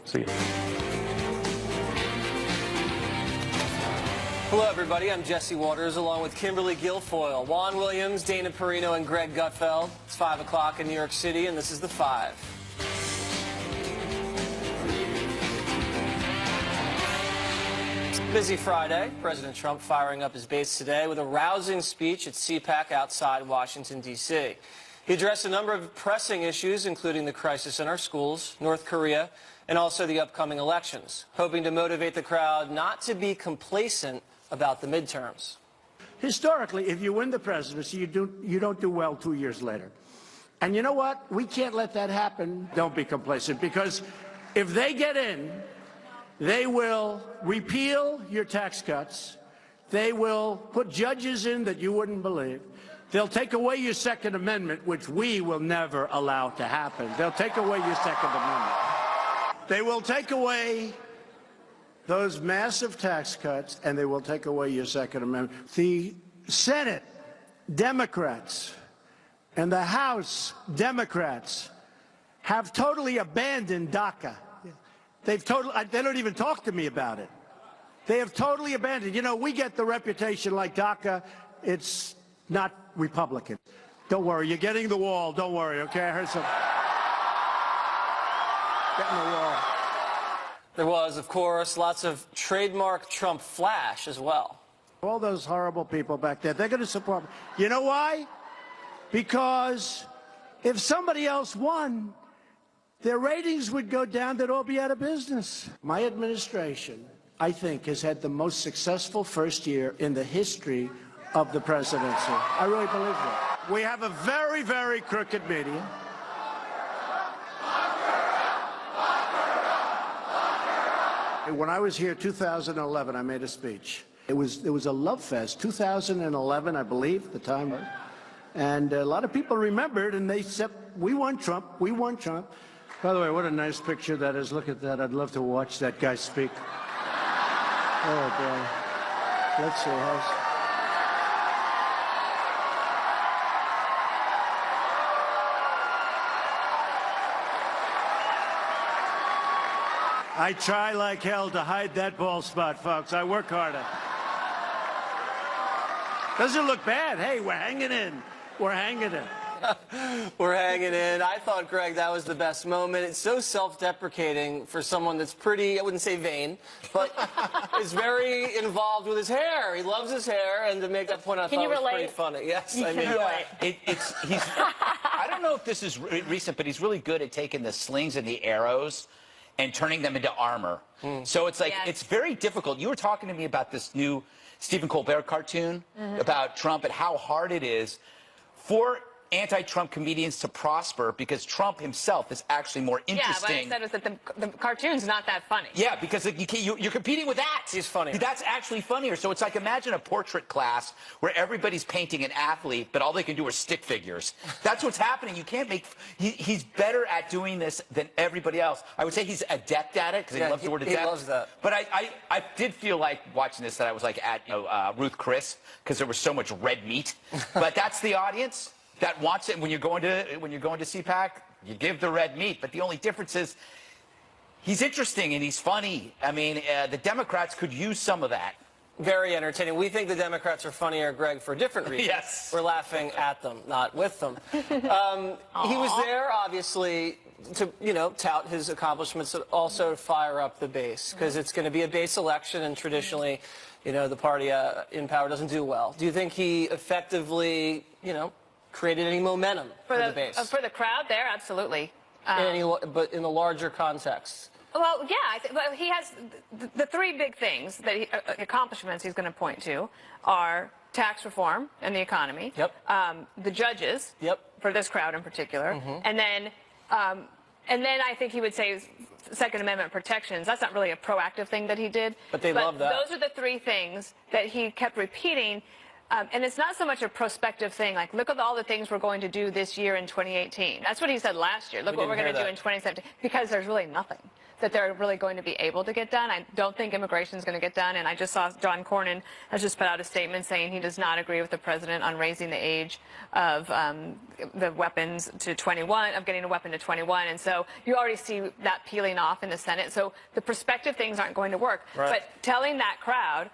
See you. Hello, everybody. I'm Jesse Waters, along with Kimberly Guilfoyle, Juan Williams, Dana Perino, and Greg Gutfeld. It's 5 o'clock in New York City, and this is The Five. Busy Friday. President Trump firing up his base today with a rousing speech at CPAC outside Washington, D.C. He addressed a number of pressing issues, including the crisis in our schools, North Korea, and also the upcoming elections, hoping to motivate the crowd not to be complacent about the midterms. Historically, if you win the presidency, you don't do well 2 years later. And you know what? We can't let that happen. Don't be complacent, because if they get in, they will repeal your tax cuts. They will put judges in that you wouldn't believe. They'll take away your Second Amendment, which we will never allow to happen. They'll take away your Second Amendment. They will take away those massive tax cuts, and they will take away your Second Amendment. The Senate Democrats and the House Democrats have totally abandoned DACA. They don't even talk to me about it. They have totally abandoned. You know, we get the reputation like DACA. It's not Republican. Don't worry, you're getting the wall. Don't worry, okay? I heard some. Getting the wall. There was, of course, lots of trademark Trump flash as well. All those horrible people back there, they're going to support me. You know why? Because if somebody else won, their ratings would go down. They'd all be out of business. My administration, I think, has had the most successful first year in the history of the presidency. I really believe that. We have a very, very crooked media. When I was here 2011, I made a speech. It was a love fest. 2011, I believe, the time was. And a lot of people remembered, and they said, we won Trump, we won Trump. By the way, what a nice picture that is. Look at that. I'd love to watch that guy speak. Oh, boy. Let's see. I try like hell to hide that bald spot, folks. I work harder. Doesn't look bad. Hey, we're hanging in. We're hanging in. We're hanging in. I thought, Greg, that was the best moment. It's so self-deprecating for someone that's pretty, I wouldn't say vain, but is very involved with his hair. He loves his hair, and to make that point, I thought it was pretty funny. Yes, I mean, I don't know if this is recent, but he's really good at taking the slings and the arrows and turning them into armor. So it's like, it's very difficult. You were talking to me about this new Stephen Colbert cartoon about Trump and how hard it is for anti-Trump comedians to prosper, because Trump himself is actually more interesting. Yeah, what I said was that the cartoon's not that funny. Yeah, because you're competing with that. He's funnier. That's actually funnier. So it's like, imagine a portrait class where everybody's painting an athlete, but all they can do are stick figures. That's what's happening. You can't make... He's better at doing this than everybody else. I would say he's adept at it, because he loves the word adept. He loves that. But I did feel like watching this that I was like at Ruth Chris, because there was so much red meat. But that's the audience that wants it. When you're going to CPAC, you give the red meat. But the only difference is he's interesting and he's funny. I mean, the Democrats could use some of that. Very entertaining. We think the Democrats are funnier, Greg, for different reasons. Yes. We're laughing at them, not with them. He was there, obviously, to, tout his accomplishments, but also to fire up the base, because it's going to be a base election, and traditionally, the party in power doesn't do well. Do you think he effectively, created any momentum for the base? For the crowd there, absolutely. But in the larger context? Well, yeah, but he has the three big things that accomplishments he's going to point to are tax reform and the economy. Yep. The judges. Yep. For this crowd in particular, and then I think he would say Second Amendment protections. That's not really a proactive thing that he did. But they love that. Those are the three things that he kept repeating. And it's not so much a prospective thing, like, look at all the things we're going to do this year in 2018. That's what he said last year. Look what we're going to do in 2017. Because there's really nothing. that they're really going to be able to get done. I don't think immigration is going to get done. And I just saw John Cornyn has just put out a statement saying he does not agree with the president on raising the age of the weapons to 21, of getting a weapon to 21. And so you already see that peeling off in the Senate. So the prospective things aren't going to work. Right. But telling that crowd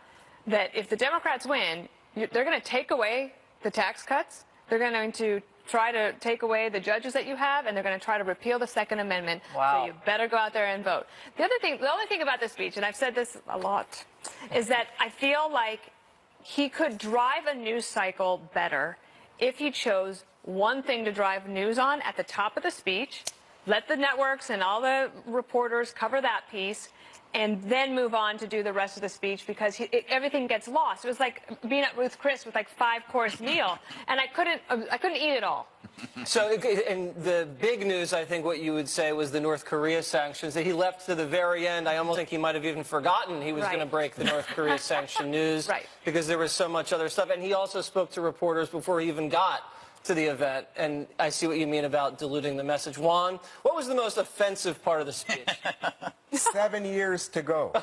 that if the Democrats win, they're going to take away the tax cuts. They're going to try to take away the judges that you have, and they're going to try to repeal the Second Amendment. Wow. So you better go out there and vote. The only thing about this speech, and I've said this a lot, is that I feel like he could drive a news cycle better if he chose one thing to drive news on at the top of the speech, let the networks and all the reporters cover that piece, and then move on to do the rest of the speech, because everything gets lost. It was like being at Ruth Chris with like 5-course meal, and I couldn't eat it all. So, and the big news, I think, what you would say was the North Korea sanctions that he left to the very end. I almost think he might have even forgotten he was going to break the North Korea sanction news, because there was so much other stuff. And he also spoke to reporters before he even got to the event. And I see what you mean about diluting the message. Juan, what was the most offensive part of the speech? 7 years to go. You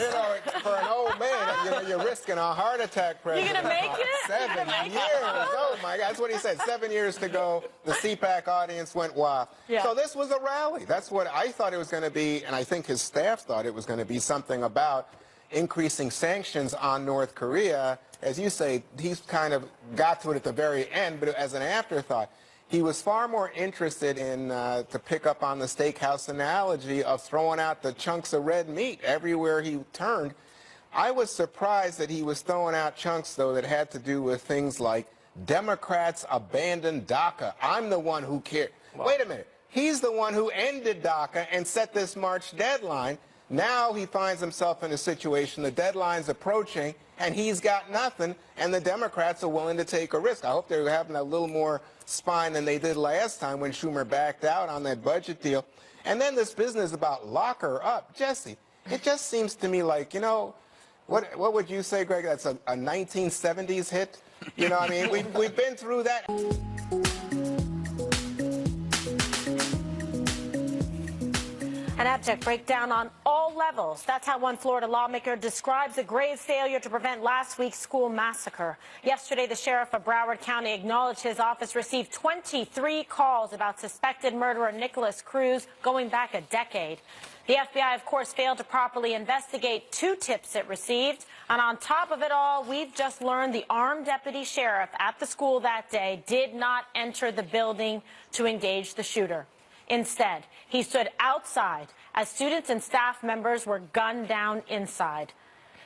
know, for an old man, you know, you're risking a heart attack, President. You gonna make it? 7 years. Oh, my God. That's what he said. 7 years to go. The CPAC audience went wild. Yeah. So this was a rally. That's what I thought it was going to be, and I think his staff thought it was going to be something about increasing sanctions on North Korea. As you say, he's kind of got to it at the very end, but as an afterthought. He was far more interested in, to pick up on the steakhouse analogy, of throwing out the chunks of red meat everywhere he turned. I was surprised that he was throwing out chunks, though, that had to do with things like Democrats abandoned DACA. I'm the one who cared. Wow. Wait a minute. He's the one who ended DACA and set this March deadline. Now he finds himself in a situation, the deadline's approaching, and he's got nothing, and the Democrats are willing to take a risk. I hope they're having a little more spine than they did last time when Schumer backed out on that budget deal. And then this business about lock her up. Jesse, it just seems to me like, you know, what would you say, Greg? That's a 1970s hit? You know what I mean? We've been through that. An abject breakdown on all levels. That's how one Florida lawmaker describes a grave failure to prevent last week's school massacre. Yesterday, the sheriff of Broward County acknowledged his office received 23 calls about suspected murderer Nicholas Cruz going back a decade. The FBI, of course, failed to properly investigate 2 tips it received. And on top of it all, we've just learned the armed deputy sheriff at the school that day did not enter the building to engage the shooter. Instead, he stood outside as students and staff members were gunned down inside.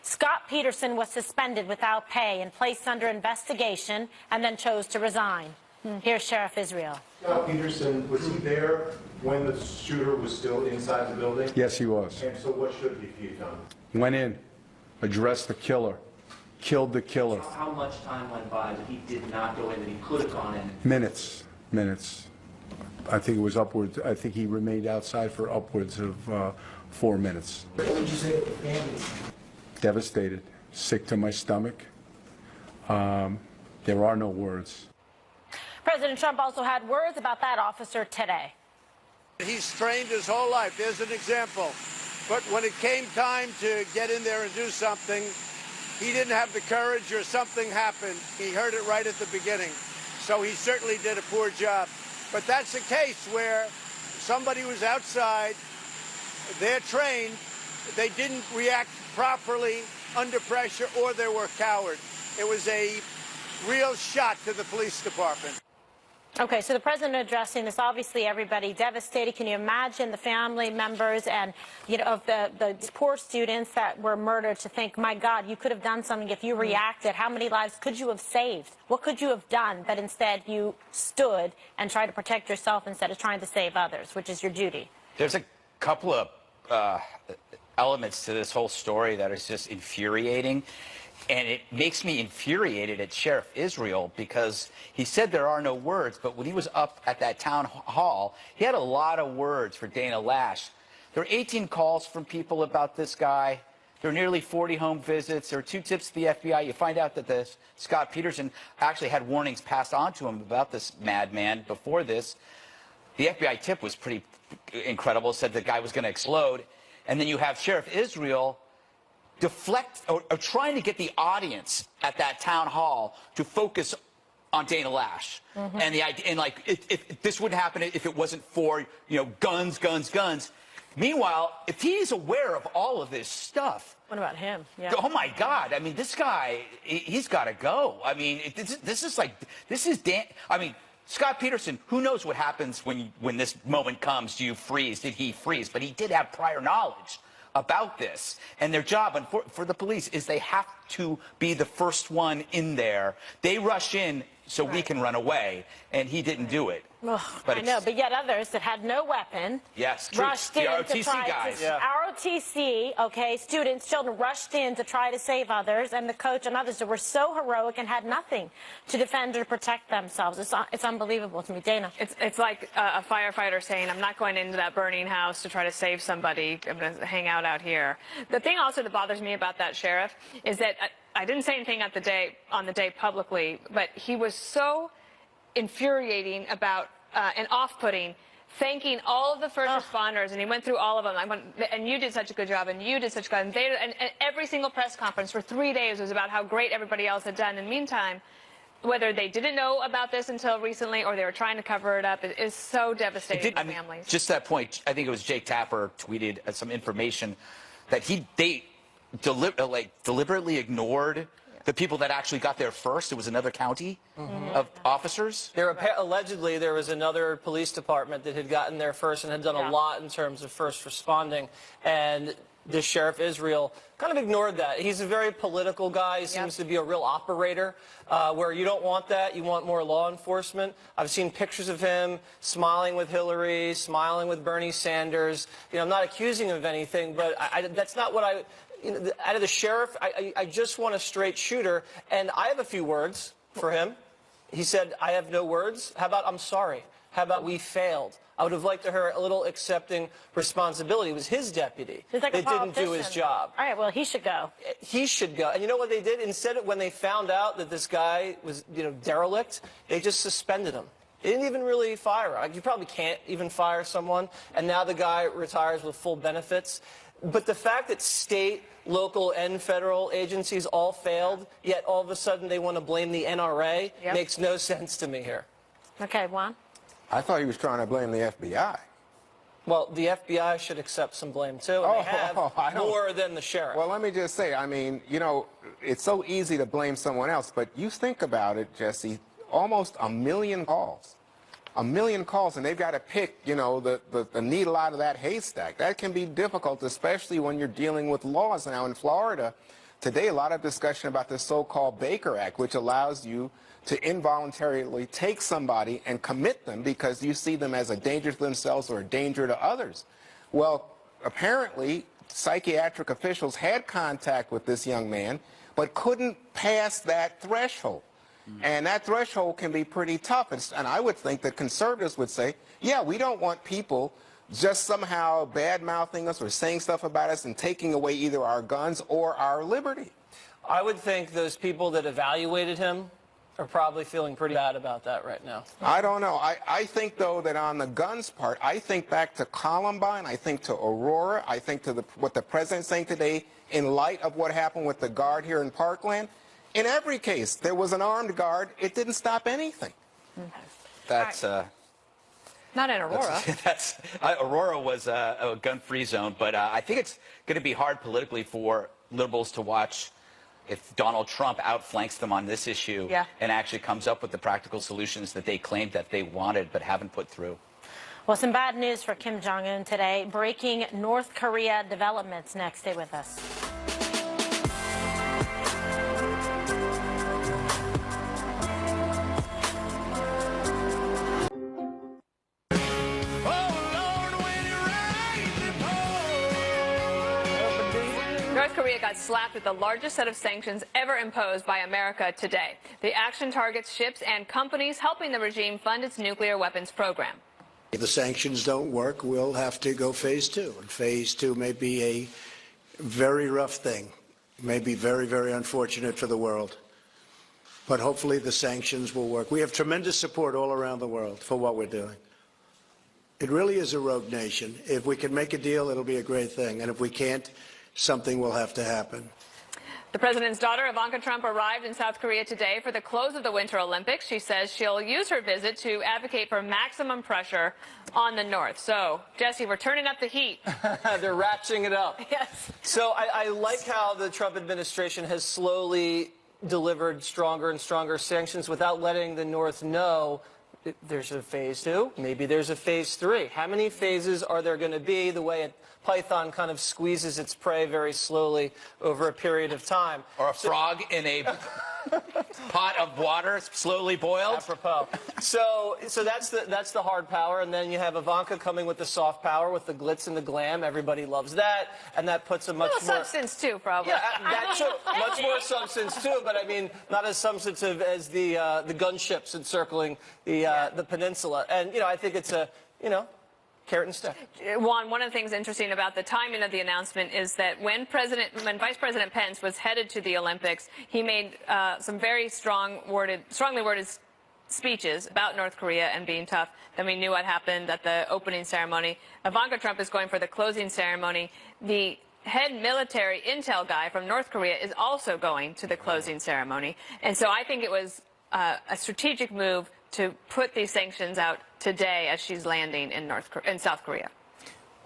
Scott Peterson was suspended without pay and placed under investigation, and then chose to resign. Here's Sheriff Israel. Scott Peterson, was he there when the shooter was still inside the building? Yes, he was. And so what should he have done? Went in, addressed the killer, killed the killer. How much time went by that he did not go in, that he could have gone in? Minutes. I think it was upwards. I think he remained outside for upwards of 4 minutes. What would you say to the family? Devastated, sick to my stomach. There are no words. President Trump also had words about that officer today. He's trained his whole life. There's an example. But when it came time to get in there and do something, he didn't have the courage, or something happened. He heard it right at the beginning. So he certainly did a poor job. But that's a case where somebody was outside, they're trained, they didn't react properly under pressure, or they were cowards. It was a real shot to the police department. Okay, so the president addressing this, obviously everybody devastated. Can you imagine the family members and, you know, of the poor students that were murdered, to think, my God, you could have done something if you reacted. How many lives could you have saved? What could you have done that instead you stood and tried to protect yourself instead of trying to save others, which is your duty? There's a couple of elements to this whole story that is just infuriating. And it makes me infuriated at Sheriff Israel, because he said there are no words, but when he was up at that town hall, he had a lot of words for Dana Lash. There were 18 calls from people about this guy. There were nearly 40 home visits. There were 2 tips to the FBI. You find out that this Scott Peterson actually had warnings passed on to him about this madman before this. the FBI tip was pretty incredible, said the guy was going to explode. And then you have Sheriff Israel deflect or trying to get the audience at that town hall to focus on Dana Lash. And the idea, and like, if this wouldn't happen if it wasn't for, you know, guns, guns, guns. Meanwhile, if he's aware of all of this stuff. What about him? Yeah. Oh my God. I mean, this guy, he's got to go. I mean, this is Dan. I mean, Scott Peterson, who knows what happens when this moment comes? Do you freeze? Did he freeze? But he did have prior knowledge about this. And their job for the police is they have to be the first one in there. They rush in so we can run away, and he didn't do it. Ugh, I know, but yet others that had no weapon rushed in to try to ROTC, okay, students, children rushed in to try to save others, and the coach and others that were so heroic and had nothing to defend or to protect themselves. It's unbelievable to me. Dana. It's like a firefighter saying, I'm not going into that burning house to try to save somebody. I'm going to hang out here. The thing also that bothers me about that sheriff is that I didn't say anything on the day publicly, but he was so infuriating about and off-putting, thanking all of the first responders, and he went through all of them. And you did such a good job, and you did such a good job. And every single press conference for 3 days was about how great everybody else had done. In the meantime, whether they didn't know about this until recently or they were trying to cover it up, it is so devastating to families. Just that point, I think it was Jake Tapper tweeted some information that they deliberately ignored the people that actually got there first. It was another county of officers. Allegedly, there was another police department that had gotten there first and had done a lot in terms of first responding. And the Sheriff Israel kind of ignored that. He's a very political guy. He seems to be a real operator, where you don't want that. You want more law enforcement. I've seen pictures of him smiling with Hillary, smiling with Bernie Sanders. You know, I'm not accusing him of anything, but that's not what I... You know, out of the sheriff, I just want a straight shooter, and I have a few words for him. He said, I have no words. How about I'm sorry? How about we failed? I would have liked to hear a little accepting responsibility. It was his deputy. He's like they didn't do his job. All right, well, he should go. He should go. And you know what they did? Instead, when they found out that this guy was, you know, derelict, they just suspended him. They didn't even really fire him. You probably can't even fire someone, and now the guy retires with full benefits. But the fact that state, local, and federal agencies all failed, yet all of a sudden they want to blame the NRA, makes no sense to me here. Okay, Juan? I thought he was trying to blame the FBI. Well, the FBI should accept some blame, too, and they have more than the sheriff. Well, let me just say, I mean, you know, it's so easy to blame someone else, but you think about it, Jesse, almost 1 million calls. 1 million calls, and they've got to pick, you know, the needle out of that haystack. That can be difficult, especially when you're dealing with laws. Now, in Florida, today, a lot of discussion about the so-called Baker Act, which allows you to involuntarily take somebody and commit them because you see them as a danger to themselves or a danger to others. Well, apparently, psychiatric officials had contact with this young man, but couldn't pass that threshold. And that threshold can be pretty tough. And I would think that conservatives would say, yeah, we don't want people just somehow bad-mouthing us or saying stuff about us and taking away either our guns or our liberty. I would think those people that evaluated him are probably feeling pretty bad about that right now. I don't know. I think, though, that on the guns part, I think back to Columbine, I think to Aurora, I think to what the president's saying today in light of what happened with the guard here in Parkland. In every case, there was an armed guard. It didn't stop anything. That's... Not in Aurora. Aurora was a gun-free zone, but I think it's going to be hard politically for liberals to watch if Donald Trump outflanks them on this issue and actually comes up with the practical solutions that they claimed that they wanted but haven't put through. Well, some bad news for Kim Jong-un today. Breaking North Korea developments next. Stay with us. North Korea got slapped with the largest set of sanctions ever imposed by America today. The action targets ships and companies helping the regime fund its nuclear weapons program. If the sanctions don't work, we'll have to go phase 2. And phase 2 may be a very rough thing, may be very, very unfortunate for the world. But hopefully the sanctions will work. We have tremendous support all around the world for what we're doing. It really is a rogue nation. If we can make a deal, it'll be a great thing. And if we can't, something will have to happen. The president's daughter, Ivanka Trump, arrived in South Korea today for the close of the Winter Olympics. She says she'll use her visit to advocate for maximum pressure on the North. So, Jesse, we're turning up the heat. They're ratcheting it up. Yes. So I like how the Trump administration has slowly delivered stronger and stronger sanctions without letting the North know there's a phase 2, maybe there's a phase 3. How many phases are there going to be? The way a python kind of squeezes its prey very slowly over a period of time. Or a frog in a pot of water, slowly boiled. Apropos. So that's the hard power, and then you have Ivanka coming with the soft power, with the glitz and the glam. Everybody loves that, and that puts a much more substance too, probably. Yeah, that too. Much more substance too, but I mean, not as substantive as the gunships encircling the peninsula. And I think it's a carrot and stick. Juan, one of the things interesting about the timing of the announcement is that when Vice President Pence was headed to the Olympics, he made some very strongly worded speeches about North Korea and being tough. Then we knew what happened at the opening ceremony. Ivanka Trump is going for the closing ceremony. The head military intel guy from North Korea is also going to the closing ceremony. And so I think it was a strategic move to put these sanctions out today as she's landing in South Korea.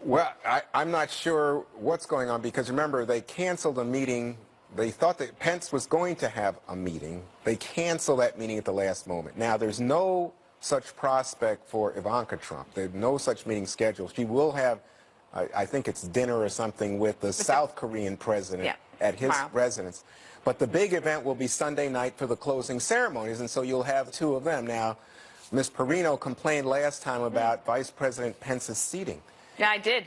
Well, I'm not sure what's going on, because remember, they canceled a meeting. They thought that Pence was going to have a meeting. They canceled that meeting at the last moment. Now, there's no such prospect for Ivanka Trump. There's no such meeting scheduled. She will have, I think it's dinner or something with the South Korean president at his residence. But the big event will be Sunday night for the closing ceremonies, and so you'll have two of them. Now, Ms. Perino complained last time about Vice President Pence's seating. Yeah, I did.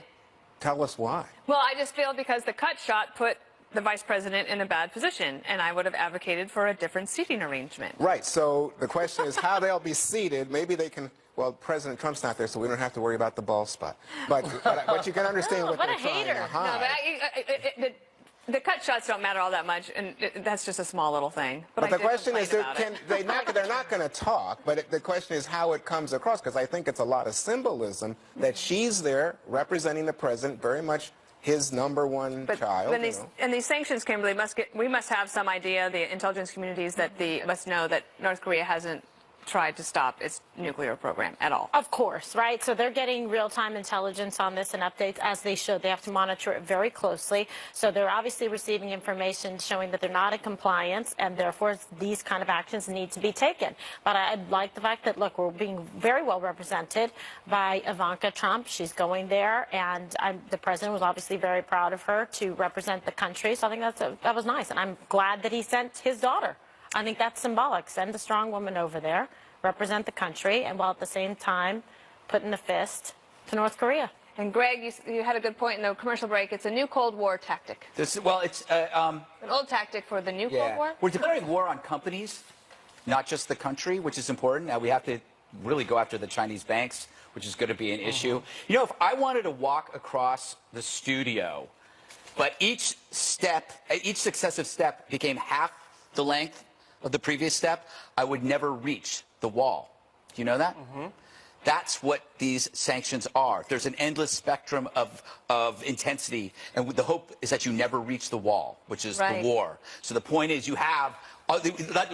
Tell us why. Well, I just feel because the cut shot put the vice president in a bad position, and I would have advocated for a different seating arrangement. Right. So the question is how they'll be seated. Maybe they can. Well, President Trump's not there, so we don't have to worry about the ball spot. But you can understand what they're trying to hide. No, but the cut shots don't matter all that much, and that's just a small little thing. But the question is, they're not going to talk, but the question is how it comes across, because I think it's a lot of symbolism that she's there representing the president, very much his #1 child. And these sanctions, Kimberly, we must have some idea, the intelligence communities, that must know that North Korea hasn't tried to stop its nuclear program at all. Of course, right? So they're getting real-time intelligence on this and updates, as they should. They have to monitor it very closely. So they're obviously receiving information showing that they're not in compliance, and therefore these kind of actions need to be taken. But I like the fact that, look, we're being very well represented by Ivanka Trump. She's going there, and the president was obviously very proud of her to represent the country. So I think that was nice, and I'm glad that he sent his daughter. I think that's symbolic. Send a strong woman over there, represent the country, and while at the same time putting a fist to North Korea. And Greg, you had a good point in the commercial break. It's a new Cold War tactic. It's an old tactic for the new Cold War. We're declaring war on companies, not just the country, which is important. Now we have to really go after the Chinese banks, which is going to be an issue. If I wanted to walk across the studio, but each successive step became half the length of the previous step, I would never reach the wall. Do you know that? That's what these sanctions are. There's an endless spectrum of intensity, and the hope is that you never reach the wall, which is the war. So the point is, you have,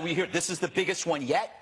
we hear this is the biggest one yet.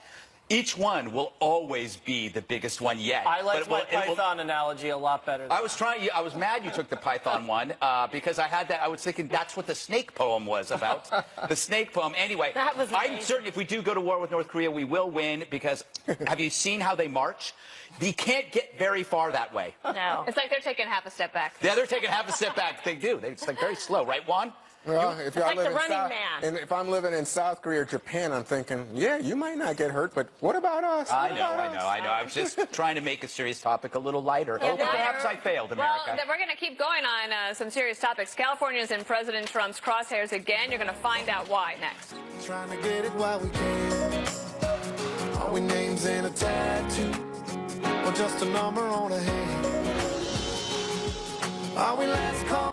Each one will always be the biggest one yet. I like my Python analogy a lot better. I was mad you took the Python one because I had that. I was thinking that's what the snake poem was about. The snake poem. Anyway, I'm certain if we do go to war with North Korea, we will win, because have you seen how they march? You can't get very far that way. No. It's like they're taking half a step back. Yeah, they're taking half a step back. They do. It's like very slow, right, Juan? Well, if like the Running Man. And if I'm living in South Korea or Japan, I'm thinking, yeah, you might not get hurt, but what about us? I know. I was just trying to make a serious topic a little lighter. Okay, perhaps I failed, America. Well, we're going to keep going on some serious topics. California's in President Trump's crosshairs again. You're going to find out why next. Trying to get it while we can. Are we names in a tattoo, or just a number on a hand? Are we last call?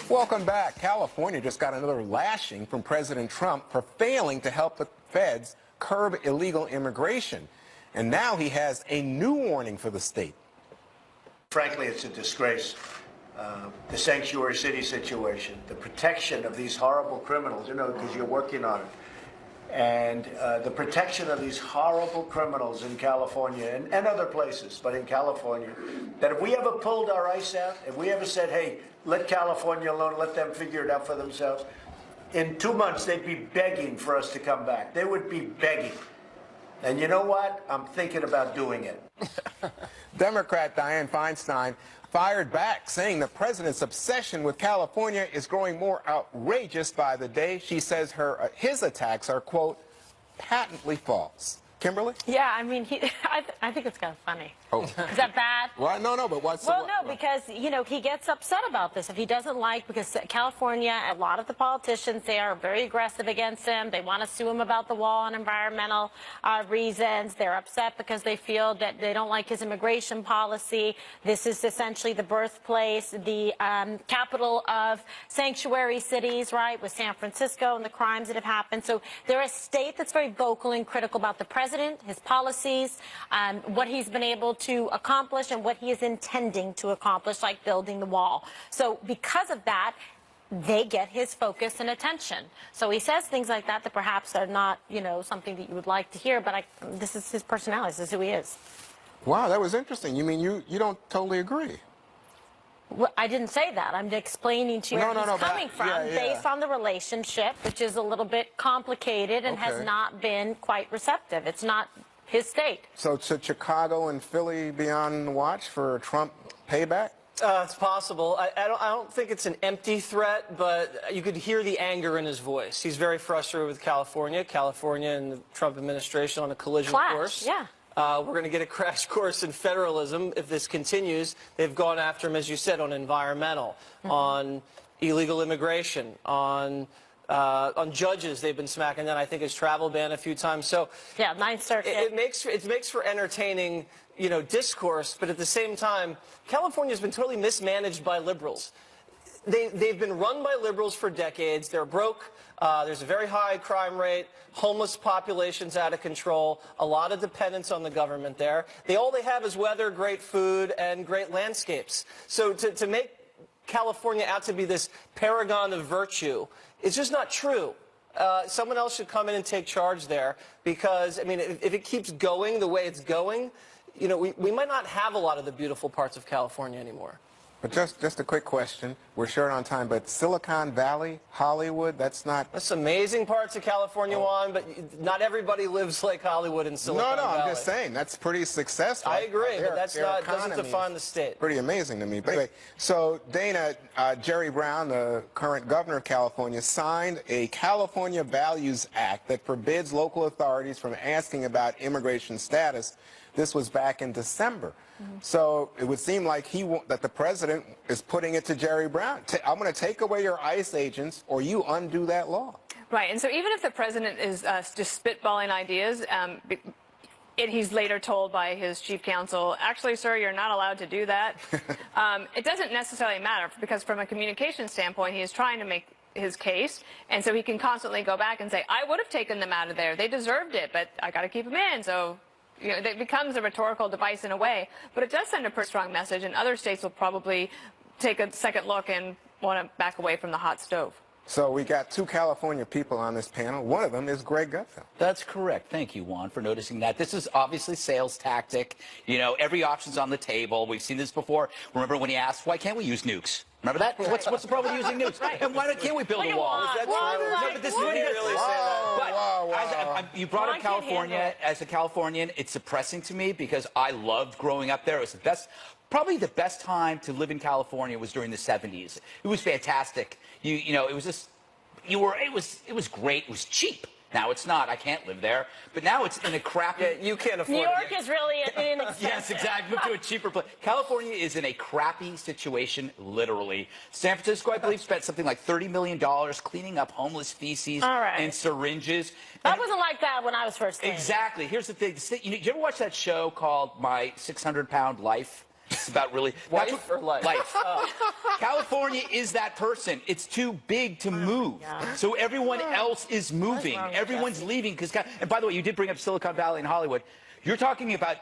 Welcome back. California just got another lashing from President Trump for failing to help the feds curb illegal immigration. And now he has a new warning for the state. Frankly, it's a disgrace. The sanctuary city situation, the protection of these horrible criminals, because you're working on it. And the protection of these horrible criminals in California and other places, but in California, that if we ever pulled our ice out, if we ever said, hey, let California alone, let them figure it out for themselves, in 2 months they'd be begging for us to come back. They would be begging. And you know what? I'm thinking about doing it. Democrat Dianne Feinstein fired back, saying the president's obsession with California is growing more outrageous by the day. She says his attacks are, quote, patently false. Kimberly? Yeah, I mean, I think it's kind of funny. Oh. Is that bad? Well, no, but what's Well, no, because, he gets upset about this. If he doesn't because California, a lot of the politicians, they are very aggressive against him. They want to sue him about the wall on environmental reasons. They're upset because they feel that they don't like his immigration policy. This is essentially the birthplace, the capital of sanctuary cities, right, with San Francisco and the crimes that have happened. So they're a state that's very vocal and critical about the president, his policies, what he's been able to accomplish and what he is intending to accomplish, like building the wall. So because of that, they get his focus and attention. So he says things like that perhaps are not, something that you would like to hear, but this is his personality. This is who he is. Wow, that was interesting. You mean you don't totally agree? Well, I didn't say that. I'm explaining to you where he's coming from based on the relationship, which is a little bit complicated and has not been quite receptive. It's not his state. So should Chicago and Philly be on watch for Trump payback? It's possible. I don't think it's an empty threat, but you could hear the anger in his voice. He's very frustrated with California and the Trump administration on a collision course. Yeah. We're going to get a crash course in federalism if this continues. They've gone after him, as you said, on environmental, on illegal immigration, on judges. They've been smacking down. I think his travel ban a few times. So yeah, Ninth Circuit. It makes for entertaining, discourse. But at the same time, California's been totally mismanaged by liberals. They've been run by liberals for decades. They're broke. There's a very high crime rate. Homeless population's out of control. A lot of dependence on the government there. All they have is weather, great food, and great landscapes. So to make California out to be this paragon of virtue, it's just not true. Someone else should come in and take charge there because, I mean, if it keeps going the way it's going, we might not have a lot of the beautiful parts of California anymore. But just a quick question. We're short on time, but Silicon Valley, Hollywood, that's amazing parts of California, Juan, but not everybody lives like Hollywood and Silicon Valley. No, I'm just saying, that's pretty successful. I agree, but doesn't define the state. Pretty amazing to me. But anyway, so Dana, Jerry Brown, the current governor of California, signed a California Values Act that forbids local authorities from asking about immigration status. This was back in December. So it would seem like that the president is putting it to Jerry Brown. I'm going to take away your ICE agents or you undo that law. Right. And so even if the president is just spitballing ideas, he's later told by his chief counsel, actually, sir, you're not allowed to do that. It doesn't necessarily matter because from a communication standpoint, he is trying to make his case. And so he can constantly go back and say, I would have taken them out of there. They deserved it, but I got to keep them in. So it becomes a rhetorical device in a way, but it does send a pretty strong message, and other states will probably take a second look and want to back away from the hot stove. So we got two California people on this panel. One of them is Greg Gutfeld. That's correct. Thank you, Juan, for noticing that. This is obviously sales tactic. Every option's on the table. We've seen this before. Remember when he asked, why can't we use nukes? Remember that? What's the problem with using nukes? And why can't we build a wall? Is that true? No, but this is what he really said. You brought up California. As a Californian, it's depressing to me because I loved growing up there. It was the best. Probably the best time to live in California was during the 70s. It was fantastic. It was just, it was great. It was cheap. Now it's not. I can't live there. But now it's in a crappy... Yeah, you can't afford it. New York is really inexpensive. Yes, exactly. Move to a cheaper place. California is in a crappy situation, literally. San Francisco, I believe, spent something like $30 million cleaning up homeless feces and syringes. That wasn't like that when I was first there. Exactly. Here's the thing. You ever watch that show called My 600-Pound Life? asks about really Wife or life? Life. California is that person. It's too big to move. So everyone else is moving. Everyone's leaving. And by the way, you did bring up Silicon Valley and Hollywood. You're talking about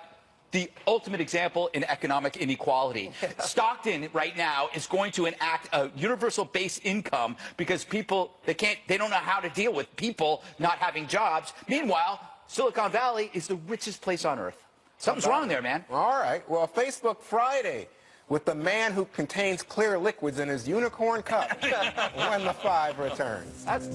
the ultimate example in economic inequality. Stockton right now is going to enact a universal base income because people, they don't know how to deal with people not having jobs. Meanwhile, Silicon Valley is the richest place on earth. Something's wrong there, man. All right. Well, Facebook Friday with the man who contains clear liquids in his unicorn cup when the 5 returns. That's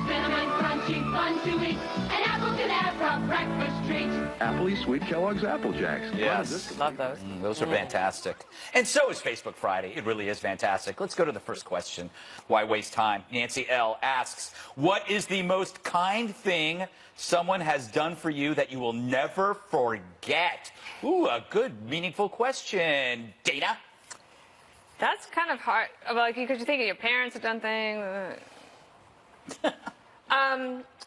Cinnamon crunchy, fun to eat, an abracadabra breakfast treat. Appley Sweet Kellogg's Apple Jacks. Yes. Love those. Those are fantastic. And so is Facebook Friday. It really is fantastic. Let's go to the first question. Why waste time? Nancy L. asks, what is the most kind thing someone has done for you that you will never forget? Ooh, a good, meaningful question. Dana? That's kind of hard. Like, because you think of your parents have done things.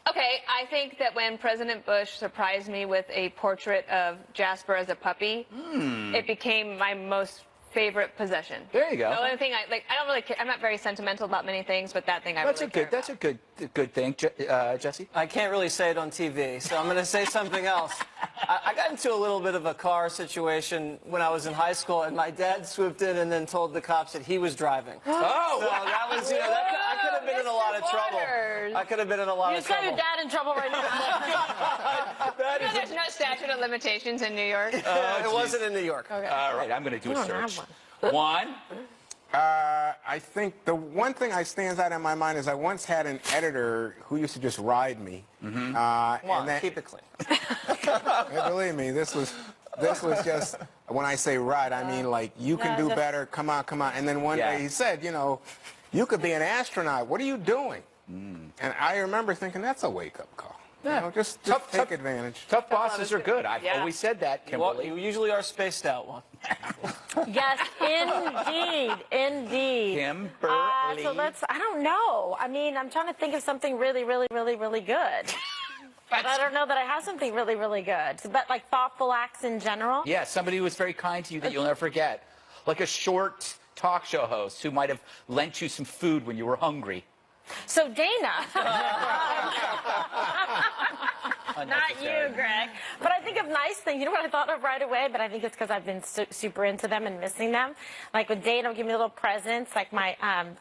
Okay, I think that when President Bush surprised me with a portrait of Jasper as a puppy, it became my most favorite possession. There you go. The only thing I don't really care. I'm not very sentimental about many things, but that thing I really care That's a good thing, Jesse. I can't really say it on TV, so I'm going to say something else. I got into a little bit of a car situation when I was in high school, and my dad swooped in and then told the cops that he was driving. Oh, so that was, I could have been in a lot of trouble. I could have been in a lot of trouble. You just got your dad in trouble right now. There's no statute of limitations in New York. It wasn't in New York. Okay. All right, I'm going to do a search. One. I think the one thing that stands out in my mind is I once had an editor who used to just ride me. Come on, keep it clean. And believe me, this was just, when I say ride, I mean like, you can do better, come on. And then one day he said, you could be an astronaut. What are you doing? And I remember thinking, that's a wake-up call. Yeah. Just take advantage. Tough bosses are good. I've always said that, Kimberly. You usually are spaced out one. Yes, indeed. Kimberly. So I don't know. I mean, I'm trying to think of something really, really, really, really good. But I don't know that I have something really, really good. But like thoughtful acts in general? Yeah, somebody who was very kind to you that you'll never forget. Like a short talk show host who might have lent you some food when you were hungry. So Dana. Not you, Greg. But I think of nice things. You know what I thought of right away? But I think it's because I've been super into them and missing them. Like when Dana would give me little presents, like my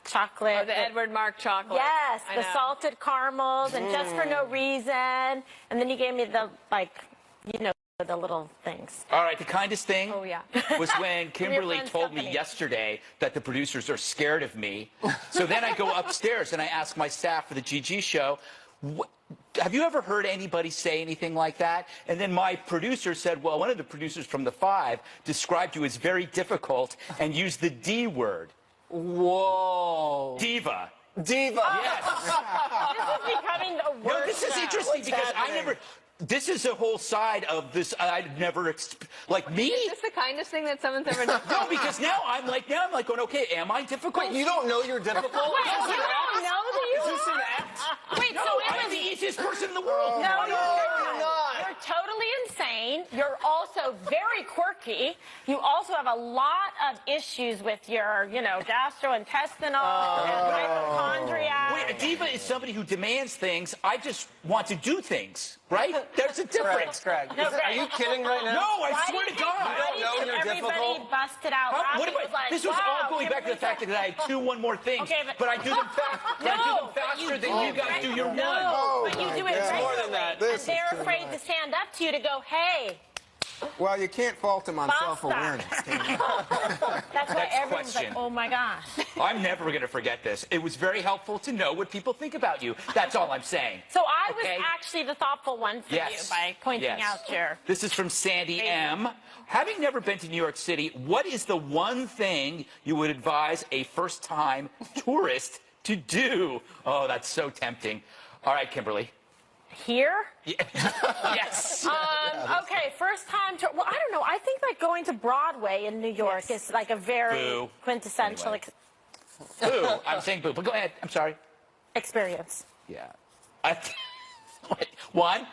chocolate. Oh, the Edward Mark chocolate. Yes, the salted caramels, and just for no reason. And then he gave me the, the little things. All right, the kindest thing was when Kimberly friend told me Stephanie. yesterday that the producers are scared of me. So then I go upstairs and I ask my staff for the GG show, have you ever heard anybody say anything like that? And then my producer said, well, one of the producers from The Five described you as very difficult and used the D word. Whoa. Diva. Diva. Yes. This is becoming the worst. No, this is interesting because I never... This is a whole side of this I'd never, like me? Is this the kindest thing that someone's ever done? No, because now I'm like going, okay, am I difficult? Wait, you don't know you're difficult? Wait, you don't know that you Is this an act? Wait, No, so it I'm was... the easiest person in the world. No, you're not. You're totally insane. You're also very quirky. You also have a lot of issues with your, gastrointestinal and hypochondria. Wait, a diva is somebody who demands things. I just want to do things, right? There's a difference. Greg. No, Greg. Are you kidding right now? No, I Why swear do to you God. think- why do you You don't know think you're everybody difficult? busted out? How, Rocky what was like, this was wow, all going back to the fact that I do one more thing, Okay, but I do them faster than you guys do your one. No, but you do it Greg. regularly. More than that. And they're afraid to stand up to you to go, hey. Well, you can't fault him on Basta. self-awareness. That's why Next everyone's question. like, oh my gosh. I'm never going to forget this. It was very helpful to know what people think about you. That's all I'm saying. So I was Okay. actually the thoughtful one for you by pointing out your... This is from Sandy M. Having never been to New York City, what is the one thing you would advise a first-time tourist to do? Oh, that's so tempting. All right, Kimberly. Here? Yes. Okay, first time to... Well, I don't know. I think like going to Broadway in New York is like a very Boo. quintessential Boo. I'm saying boo, but go ahead. I'm sorry. experience. Yeah. Wait, one?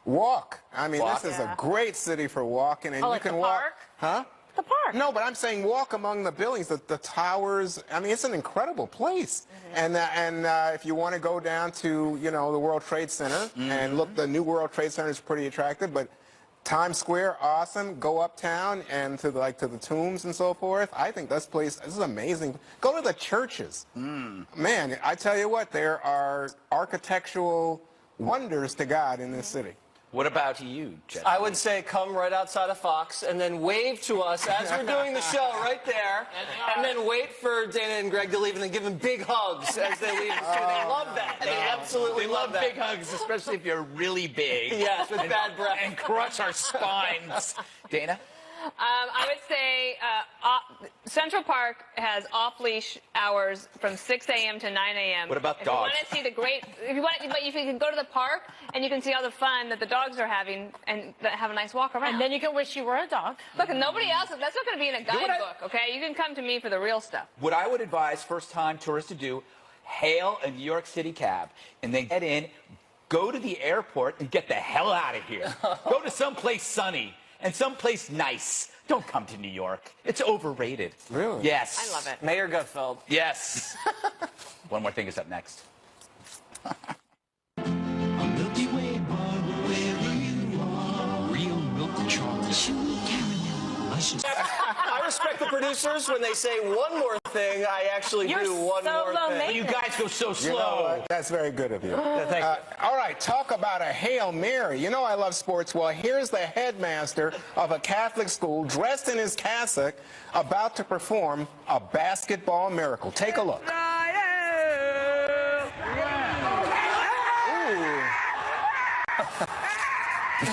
walk. I mean, Walk. this is Yeah. a great city for walking, and Oh, you like can the walk. park? Huh? The park. No, but I'm saying walk among the buildings, the towers. I mean, it's an incredible place. And if you want to go down to, you know, the World Trade Center and look, the new World Trade Center is pretty attractive. But Times Square, awesome. Go uptown and to the tombs and so forth. I think this is amazing. Go to the churches. Man, I tell you what, there are architectural wonders to God in this city. What about you, Jesse? I would say come right outside of Fox and then wave to us as we're doing the show right there, and then wait for Dana and Greg to leave and then give them big hugs as they leave the studio. They love that. They absolutely They love that. big hugs, especially if you're really big. Yes, with bad breath. And crush our spines. Dana? I would say Central Park has off-leash hours from 6 a.m. to 9 a.m. What about if dogs? You want to see the great, but if you can go to the park and you can see all the fun that the dogs are having and have a nice walk around. And then you can wish you were a dog. Look, and nobody else, that's not going to be in a guidebook, okay? You can come to me for the real stuff. What I would advise first-time tourists to do, hail a New York City cab, and then get in, go to the airport, and get the hell out of here. Go to someplace sunny and someplace nice. Don't come to New York. It's overrated. Really? Yes. I love it. Mayor Gutfeld. Yes. One more thing is up next. Milky Way bar, wherever you are. Real milk chocolate. Chewy caramel. Luscious. I respect the producers when they say one more thing. I actually You're do one so more low thing. maintenance. You guys go so slow. You know what? That's very good of you. Thank you. All right, talk about a Hail Mary. You know I love sports. Well, here's the headmaster of a Catholic school dressed in his cassock about to perform a basketball miracle. Take a look.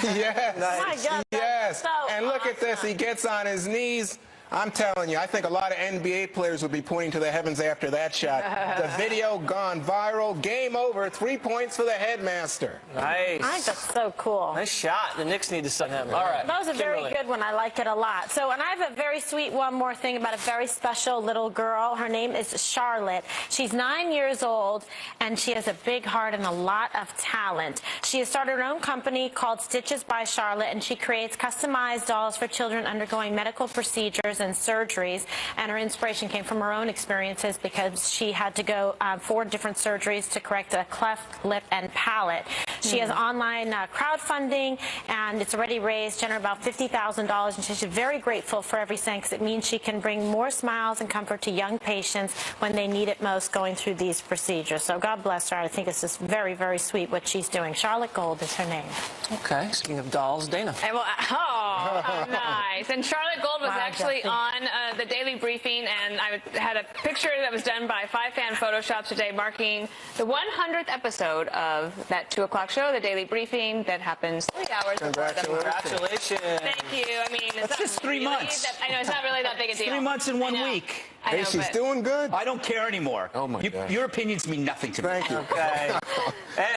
Yes. My God, Yes. that's so And look at this. awesome. He gets on his knees. I'm telling you, I think a lot of NBA players would be pointing to the heavens after that shot. The video gone viral. Game over. 3 points for the headmaster. Nice. I think that's so cool. Nice shot. The Knicks need to sign him. All right. That was a very Kimberly. good one. I like it a lot. So, and I have a very sweet one more thing about a very special little girl. Her name is Charlotte. She's 9 years old, and she has a big heart and a lot of talent. She has started her own company called Stitches by Charlotte, and she creates customized dolls for children undergoing medical procedures and surgeries. And her inspiration came from her own experiences because she had to go 4 different surgeries to correct a cleft lip and palate. She has online crowdfunding, and it's already raised generally about $50,000, and she's very grateful for every cent because it means she can bring more smiles and comfort to young patients when they need it most going through these procedures. So God bless her. I think it's just very, very sweet what she's doing. Charlotte Gold is her name. Okay. Speaking of dolls, Dana. And nice. And Charlotte Gold was Wow, actually Jesse. on the Daily Briefing, and I had a picture that was done by 5fan Photoshop today marking the 100th episode of that 2 o'clock show, the Daily Briefing, that happens 3 hours before the Congratulations. Thank you. I mean, it's That's not just 3 really months. I know, it's not really that big a deal. 3 months in 1 I know. week. I know, Hey, she's but- doing good. I don't care anymore. Oh, my God. Your opinions mean nothing to me. Thank you. Okay.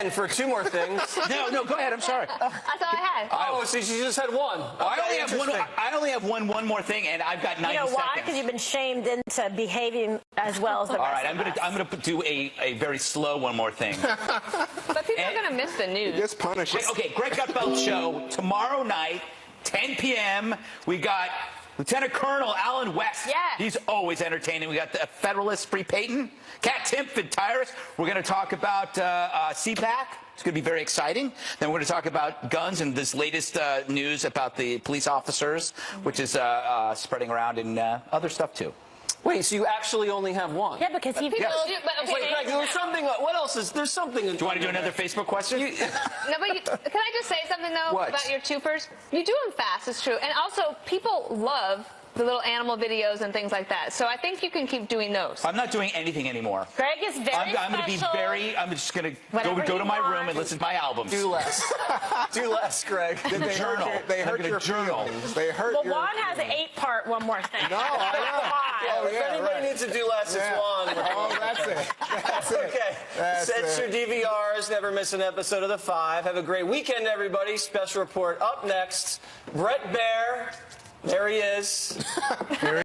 And for 2 more things. No, go ahead. I'm sorry. That's all I had. Oh, so she just had one. I only Okay, have one. interesting. I only have one more thing, and I've got 90 You know why? seconds. Because you've been shamed into behaving as well as the All rest right, of us. I'm gonna do a very slow one more thing. But people are going to miss the news. Just punish us. Okay, Greg Gutfeld show tomorrow night, 10 p.m. We got Lieutenant Colonel Alan West. Yeah. He's always entertaining. We got the Federalist Free Peyton, Cat Timpford Tyrus. We're going to talk about CPAC. It's going to be very exciting. Then we're going to talk about guns and this latest news about the police officers, which is spreading around in other stuff too. Wait, so you actually only have one? Yeah, because he... People do, but okay. Wait, Greg, there was something. What else is there's something? Do you want to do another Facebook question? No, but can I just say something, though, What? about your twofers? You do them fast, it's true. And also, people love the little animal videos and things like that. So I think you can keep doing those. I'm not doing anything anymore. Greg is very I'm going to be special. I'm just going to Whatever go you to my want. room and listen to my albums. Do less. Do less, Greg. They hurt journal. your, they I'm hurt gonna your journal. feelings. They hurt Well, your... Juan has an 8-part one more thing. No, I know. Oh, If yeah, anybody right. needs to do less, it's Juan. Oh, that's it. That's it. Okay. That's Set your it. DVRs. Never miss an episode of The Five. Have a great weekend, everybody. Special report up next. Brett Baer. There he is.